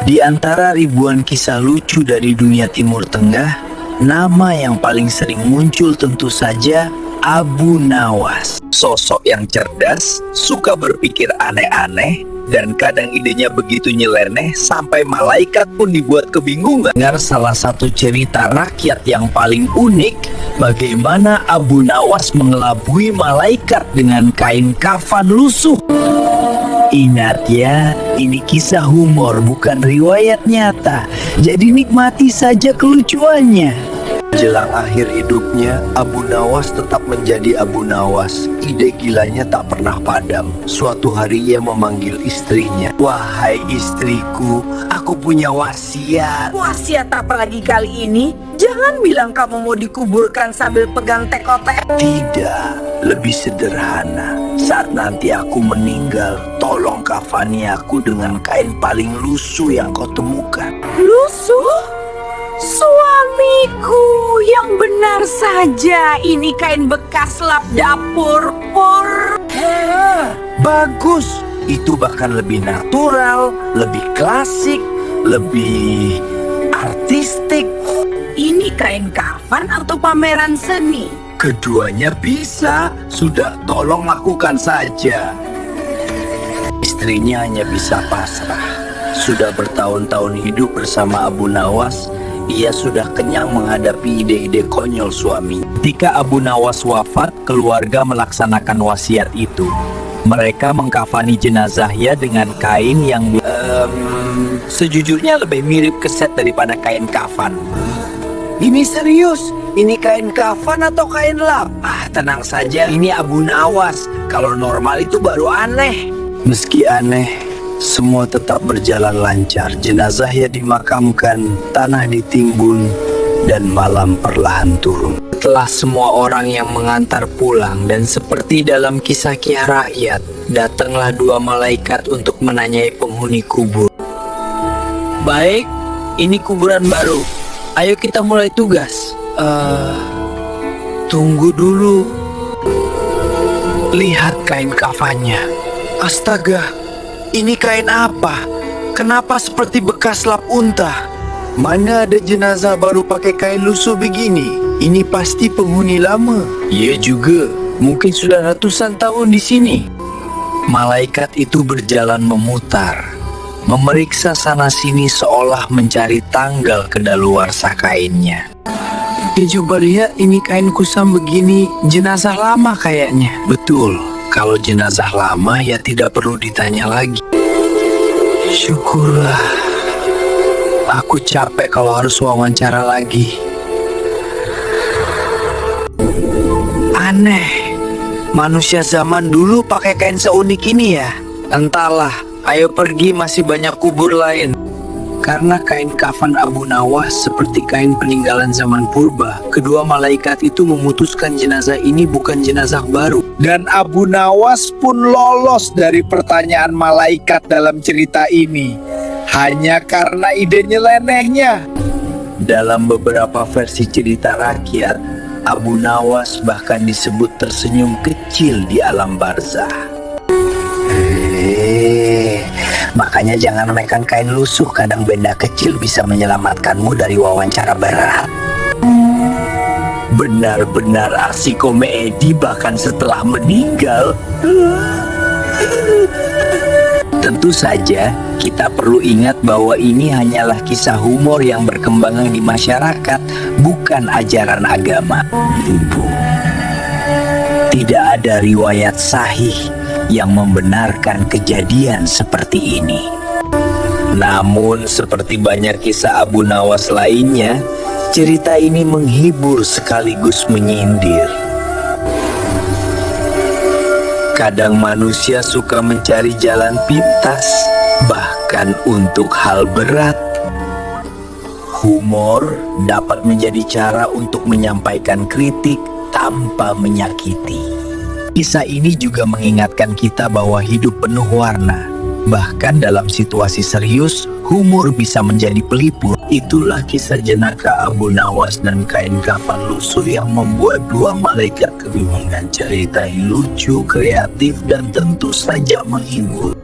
Di antara ribuan kisah lucu dari dunia Timur Tengah, nama yang paling sering muncul tentu saja Abu Nawas. Sosok yang cerdas, suka berpikir aneh-aneh, dan kadang idenya begitu nyeleneh sampai malaikat pun dibuat kebingungan. Dengar salah satu cerita rakyat yang paling unik, bagaimana Abu Nawas mengelabui malaikat dengan kain kafan lusuh. Ingat ya, ini kisah humor bukan riwayat nyata, jadi nikmati saja kelucuannya. Jelang akhir hidupnya, Abu Nawas tetap menjadi Abu Nawas. Ide gilanya tak pernah padam. Suatu hari ia memanggil istrinya. "Wahai istriku, aku punya wasiat." Wasiat apa lagi kali ini? Jangan bilang kamu mau dikuburkan sambil pegang tekotek. Tidak, lebih sederhana. Saat nanti aku meninggal, tolong kafani aku dengan kain paling lusuh yang kau temukan. Lusuh? Suamiku, yang benar saja ini kain bekas lap dapur. Bagus, itu bahkan lebih natural, lebih klasik, lebih artistik. Ini kain kafan atau pameran seni? Keduanya bisa, sudah tolong lakukan saja. Istrinya hanya bisa pasrah. Sudah bertahun-tahun hidup bersama Abu Nawas, ia sudah kenyang menghadapi ide-ide konyol suami. Ketika Abu Nawas wafat, keluarga melaksanakan wasiat itu. Mereka mengkafani jenazahnya dengan kain yang sejujurnya lebih mirip keset daripada kain kafan. Ini serius? Ini kain kafan atau kain lap? Tenang saja, ini Abu Nawas. Kalau normal itu baru aneh. Meski aneh, semua tetap berjalan lancar. Jenazahnya dimakamkan, tanah ditimbun, dan malam perlahan turun. Setelah semua orang yang mengantar pulang, dan seperti dalam kisah-kisah rakyat, datanglah dua malaikat untuk menanyai penghuni kubur. "Baik, ini kuburan baru. Ayo kita mulai tugas." Tunggu dulu. Lihat kain kafannya. Astaga, ini kain apa? Kenapa seperti bekas lap unta? Mana ada jenazah baru pakai kain lusuh begini? Ini pasti penghuni lama. Iya juga, mungkin sudah ratusan tahun di sini. Malaikat itu berjalan memutar, memeriksa sana-sini seolah mencari tanggal kedaluarsa kainnya. Coba lihat, ini kain kusam begini, jenazah lama kayaknya. Betul, kalau jenazah lama ya tidak perlu ditanya lagi. Syukurlah. Aku capek kalau harus wawancara lagi. Aneh, manusia zaman dulu pakai kain seunik ini ya? Entahlah, ayo pergi, masih banyak kubur lain. Karena kain kafan Abu Nawas seperti kain peninggalan zaman purba, kedua malaikat itu memutuskan jenazah ini bukan jenazah baru. Dan Abu Nawas pun lolos dari pertanyaan malaikat dalam cerita ini, hanya karena ide nyelenehnya. Dalam beberapa versi cerita rakyat, Abu Nawas bahkan disebut tersenyum kecil di alam barzah. Makanya jangan memegang kain lusuh, kadang benda kecil bisa menyelamatkanmu dari wawancara berat. Benar-benar aksi komedi bahkan setelah meninggal. Tentu saja kita perlu ingat bahwa ini hanyalah kisah humor yang berkembang di masyarakat, bukan ajaran agama. Tidak ada riwayat sahih yang membenarkan kejadian seperti ini. Namun seperti banyak kisah Abu Nawas lainnya, cerita ini menghibur sekaligus menyindir. Kadang manusia suka mencari jalan pintas, bahkan untuk hal berat. Humor dapat menjadi cara untuk menyampaikan kritik tanpa menyakiti. Kisah ini juga mengingatkan kita bahwa hidup penuh warna. Bahkan dalam situasi serius, humor bisa menjadi pelipur. Itulah kisah jenaka Abu Nawas dan kain kafan lusuh yang membuat dua malaikat kebingungan. Cerita yang lucu, kreatif, dan tentu saja menghibur.